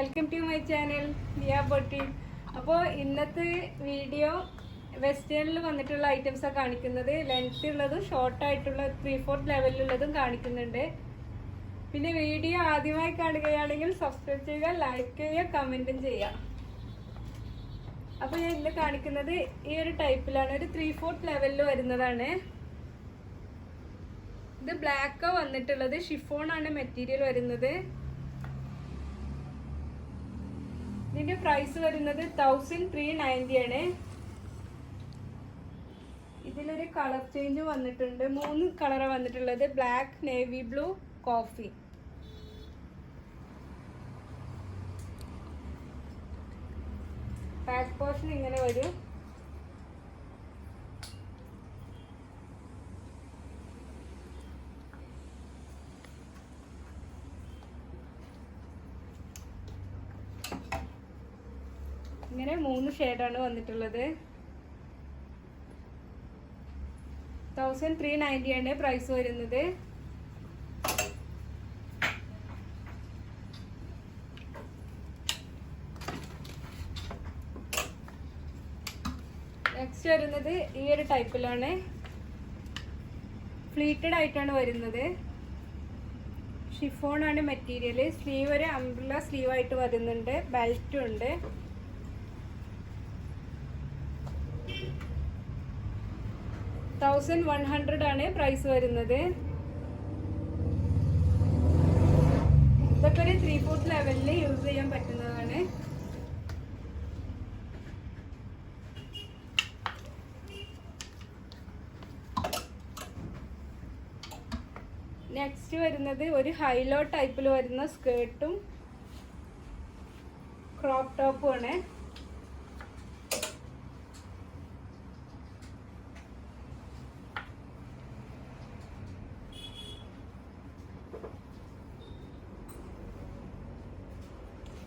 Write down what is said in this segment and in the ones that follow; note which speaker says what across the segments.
Speaker 1: Welcome to my channel Diya Boutique. അപ്പോൾ ഇന്നത്തെ video വെസ്റ്റേണിൽ വന്നിട്ടുള്ള ഐറ്റംസാണ് കാണിക്കുന്നത്. ലെങ്ത് ഉള്ളതും ഷോർട്ടായിട്ടുള്ള 3/4 ലെവലിലുള്ളതും കാണിക്കുന്നുണ്ട്. പിന്നെ വീഡിയോ ആദ്യമായി കാണുകയാണെങ്കിൽ സബ്സ്ക്രൈബ് ചെയ്യുക, ലൈക്ക് ചെയ്യുക, കമൻറ്റും ചെയ്യുക. അപ്പോൾ ഞാൻ ഇന്ന് കാണിക്കുന്നത് ഈ ഒരു ടൈപ്പിലാണ്, ഒരു 3/4 ലെവലിൽ വരുന്നതാണ്. ഇത് ബ്ലാക്ക് വന്നിട്ടുള്ളത്, ഷിഫോൺ ആണ് മെറ്റീരിയൽ വരുന്നത്. ഇതിന്റെ പ്രൈസ് വരുന്നത് 1390 ആണ്. ഇതിലൊരു കളർ ചേഞ്ച് വന്നിട്ടുണ്ട്. 3 കളറാണ് വന്നിട്ടുള്ളത്, black, navy blue, coffee. Back portion ഇങ്ങനെ വരും. ഇങ്ങനെ 3 ഷെയ്ഡാണ് വന്നിട്ടുള്ളത്. 1390 ആണ് പ്രൈസ് വരുന്നത്. നെക്സ്റ്റ് വരുന്നത് ഈ ഒരു ടൈപ്പിലാണ്, ഫ്ലീറ്റഡ് ആയിട്ടാണ് വരുന്നത്. ഷിഫോൺ ആണ് മെറ്റീരിയൽ. സ്ലീവ് ഒരു അംബ്രല്ല സ്ലീവ് ആയിട്ട് വരുന്നുണ്ട്, ബെൽറ്റും ഉണ്ട്. $1100 ആണ് പ്രൈസ് വരുന്നത്. ഇതൊക്കെ ഒരു 3/4 ലെവലിൽ യൂസ് ചെയ്യാൻ പറ്റുന്നതാണ്. നെക്സ്റ്റ് വരുന്നത് ഒരു ഹൈലോ ടൈപ്പിൽ വരുന്ന സ്കേർട്ടും ക്രോപ്പ് ടോപ്പും ആണ്.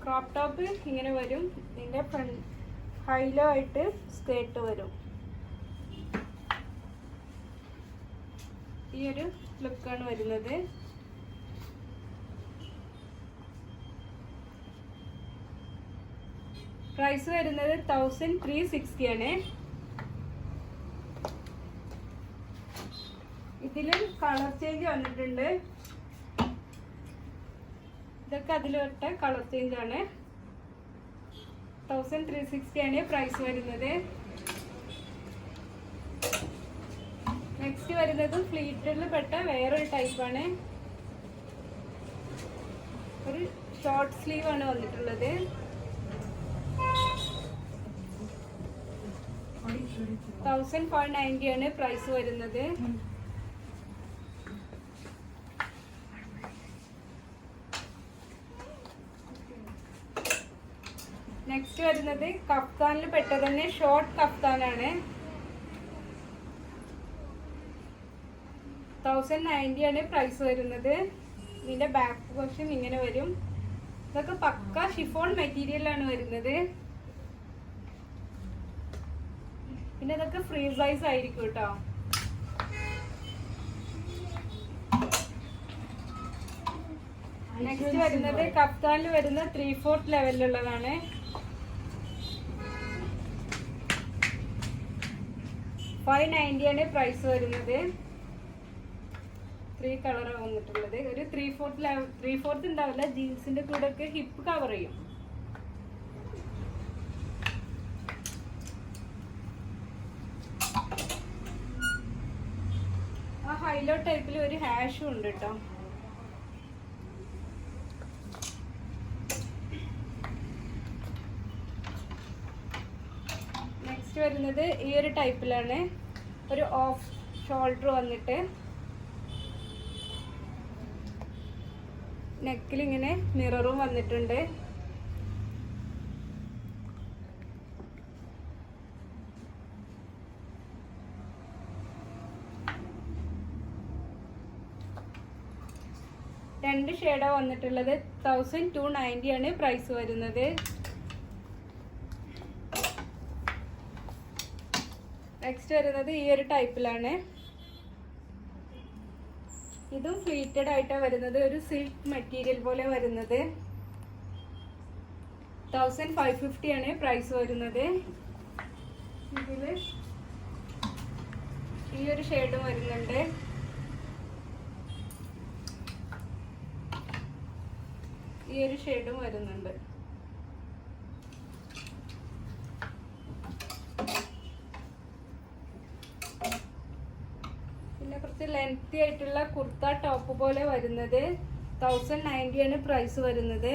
Speaker 1: ക്രോപ്പ് ടോപ്പ് ഇങ്ങനെ വരും. ഇതിൻ്റെ ഫ്രണ്ട് ഹൈലോ ആയിട്ട് സ്കേർട്ട് വരും. ഈ ഒരു ലുക്കാണ് വരുന്നത്. പ്രൈസ് വരുന്നത് 1360 ആണ്. ഇതിലും കളർ ചേഞ്ച് വന്നിട്ടുണ്ട്. ഇതൊക്കെ അതിലൊട്ട കളർ ചേഞ്ച് ആണ്. 1360 ആണ് പ്രൈസ് വരുന്നത്. നെക്സ്റ്റ് വരുന്നത് ഫ്ലീറ്റിൽ പെട്ട വേറൊരു ടൈപ്പാണ്. ഒരു ഷോർട്ട് സ്ലീവ് ആണ് വന്നിട്ടുള്ളത്. $1490 ആണ് പ്രൈസ് വരുന്നത്. നെക്സ്റ്റ് വരുന്നത് കഫ്താനിൽ പെട്ട തന്നെ ഷോർട്ട് കഫ്താനാണ്. 1090 ആണ് പ്രൈസ് വരുന്നത്. ഇതിന്റെ ബാക്ക് പോർഷൻ ഇങ്ങനെ വരും. ഇതൊക്കെ പക്ക ഷിഫോൺ മെറ്റീരിയലാണ് വരുന്നത്. പിന്നെ ഇതൊക്കെ ഫ്രീ സൈസ് ആയിരിക്കും കേട്ടോ. നെക്സ്റ്റ് വരുന്നത് കഫ്താനിൽ വരുന്ന 3/4 ലെവലിലുള്ളതാണ്. 590 ആണ് പ്രൈസ് വരുന്നത്. 3 കളറാണ് വന്നിട്ടുള്ളത്. ഒരു 3/4 ഉണ്ടാവില്ല, ജീൻസിന്റെ കൂടെ ഒക്കെ ഹിപ്പ് കവർ ചെയ്യും. ആ ഹൈലോ ടൈപ്പിൽ ഒരു ഹാഷും ഉണ്ട് കേട്ടോ. നെക്സ്റ്റ് വരുന്നത് ഈ ഒരു ടൈപ്പിലാണ്, ഒരു ഓഫ് ഷോൾഡർ വന്നിട്ട് നെക്കിൽ ഇങ്ങനെ മിററും വന്നിട്ടുണ്ട്. രണ്ട് ഷെയ്ഡാണ് വന്നിട്ടുള്ളത്. 1290 ആണ് പ്രൈസ് വരുന്നത്. നെക്സ്റ്റ് വരുന്നത് ഈ ഒരു ടൈപ്പിലാണ്. ഇതും ഫ്ലീറ്റഡ് ആയിട്ടാണ് വരുന്നത്, ഒരു സിൽക്ക് മെറ്റീരിയൽ പോലെ വരുന്നത്. 1550 ആണ് പ്രൈസ് വരുന്നത്. ഇതില് ഈ ഒരു ഷെയ്ഡും വരുന്നുണ്ട്. ഈ ഒരു ഷെയ്ഡും വരുന്നുണ്ട്. പിന്നെ കുറച്ച് ലെങ്തി ആയിട്ടുള്ള കുർത്ത ടോപ്പ് പോലെ വരുന്നത് 1090 ആണ് പ്രൈസ് വരുന്നത്.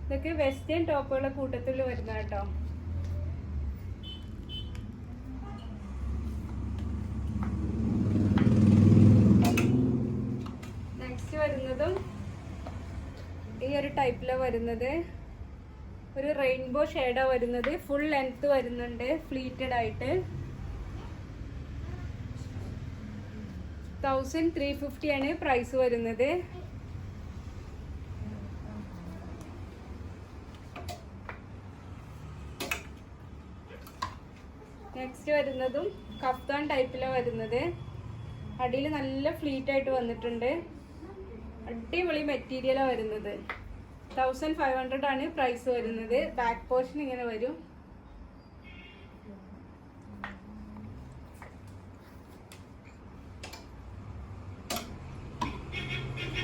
Speaker 1: ഇതൊക്കെ വെസ്റ്റേൺ ടോപ്പുകളുടെ കൂട്ടത്തിൽ വരുന്ന കേട്ടോ. നെക്സ്റ്റ് വരുന്നതും ഈ ഒരു ടൈപ്പിലാണ് വരുന്നത്. ഒരു റെയിൻബോ ഷെയ്ഡാണ് വരുന്നത്. ഫുൾ ലെങ്ത് വരുന്നുണ്ട്, ഫ്ലീറ്റഡ് ആയിട്ട്. 1350 ആണ് പ്രൈസ് വരുന്നത്. നെക്സ്റ്റ് വരുന്നതും കഫ്താൻ ടൈപ്പിലാണ് വരുന്നത്. അടിയിൽ നല്ല ഫ്ലീറ്റ് ആയിട്ട് വന്നിട്ടുണ്ട്. അടിപൊളി മെറ്റീരിയലാണ് വരുന്നത്. 1500 ആണ് പ്രൈസ് വരുന്നത്. ബാക്ക് പോർഷൻ ഇങ്ങനെ വരും.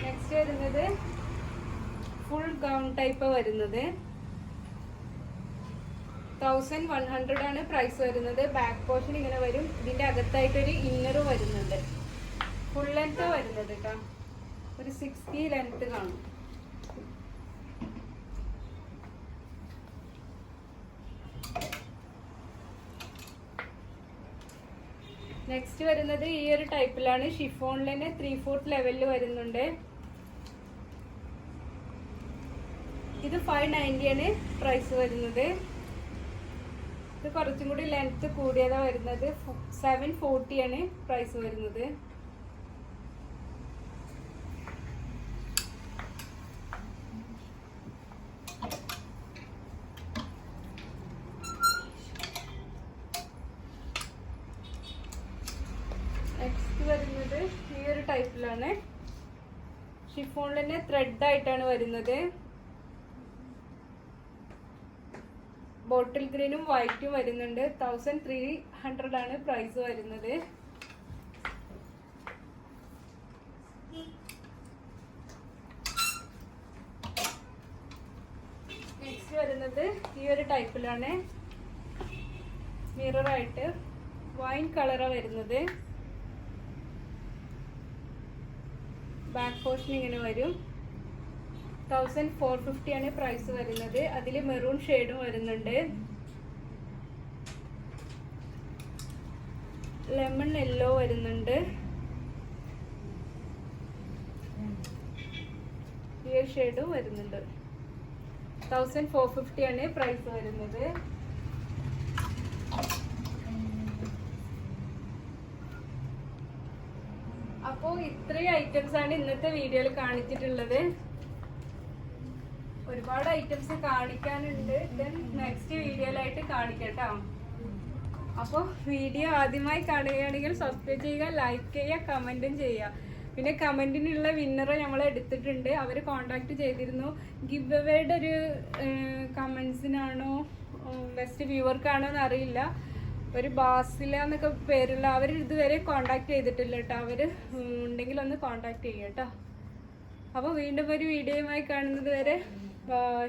Speaker 1: നെക്സ്റ്റ് വരുന്നത് ഫുൾ ഗൗൺ ടൈപ്പ് വരുന്നത്. 1100 ആണ് പ്രൈസ് വരുന്നത്. ബാക്ക് പോർഷൻ ഇങ്ങനെ വരും. ഇതിന്റെ അകത്തായിട്ടൊരു ഇന്നർ വരുന്നുണ്ട്. ഫുൾ ലെങ്ത് വരുന്നത് കേട്ടോ. ഒരു 60 ലെങ്ത് കാണും. നെക്സ്റ്റ് വരുന്നത് ഈ ഒരു ടൈപ്പിലാണ്. ഷിഫോണിൽ തന്നെ 3/4 ലെവലിൽ വരുന്നുണ്ട്. ഇത് 590 ആണ് പ്രൈസ് വരുന്നത്. ഇത് കുറച്ചും കൂടി ലെങ്ത് കൂടിയതാ വരുന്നത്. 740 ആണ് പ്രൈസ് വരുന്നത്. നെക്സ്റ്റ് വരുന്നത് ഈ ഒരു ടൈപ്പിലാണ്. ഷിഫോണിൽ തന്നെ ത്രെഡ് ആയിട്ടാണ് വരുന്നത്. ബോട്ടിൽ ഗ്രീനും വൈറ്റും വരുന്നുണ്ട്. 1300 ആണ് പ്രൈസ് വരുന്നത്. നെക്സ്റ്റ് വരുന്നത് ഈ ഒരു ടൈപ്പിലാണ്. മിററായിട്ട് വൈൻ കളറാണ് വരുന്നത്. ബാക്ക് പോർഷൻ ഇങ്ങനെ വരും. 1450 ആണ് പ്രൈസ് വരുന്നത്. അതിൽ മെറൂൺ ഷെയ്ഡും വരുന്നുണ്ട്. ലെമൺ യെല്ലോ വരുന്നുണ്ട്. ഈ ഷെയ്ഡും വരുന്നുണ്ട്. 1450 ആണ് പ്രൈസ് വരുന്നത്. അപ്പോൾ ഇത്രയും ഐറ്റംസ് ആണ് ഇന്നത്തെ വീഡിയോയിൽ കാണിച്ചിട്ടുള്ളത്. ഒരുപാട് ഐറ്റംസ് കാണിക്കാനുണ്ട്. ദെൻ നെക്സ്റ്റ് വീഡിയോയിലായിട്ട് കാണിക്കട്ടോ. അപ്പോൾ വീഡിയോ ആദ്യമായി കാണുകയാണെങ്കിൽ സബ്സ്ക്രൈബ് ചെയ്യുക, ലൈക്ക് ചെയ്യുക, കമൻറ്റും ചെയ്യുക. പിന്നെ കമൻറ്റിനുള്ള വിന്നറെ നമ്മൾ എടുത്തിട്ടുണ്ട്. അവർ കോണ്ടാക്ട് ചെയ്തിരുന്നു. ഗിവ് അവേയുടെ ഒരു കമൻസിനാണോ ബെസ്റ്റ് വ്യൂവർക്കാണോ എന്ന് അറിയില്ല. ഒരു ബാസില എന്നൊക്കെ പേരുള്ള അവർ ഇതുവരെ കോണ്ടാക്ട് ചെയ്തിട്ടില്ല കേട്ടോ. അവർ ഉണ്ടെങ്കിൽ ഒന്ന് കോണ്ടാക്ട് ചെയ്യാം കേട്ടോ. അപ്പോൾ വീണ്ടും ഒരു വീഡിയോയുമായി കാണുന്നത് വരെ ബൈ.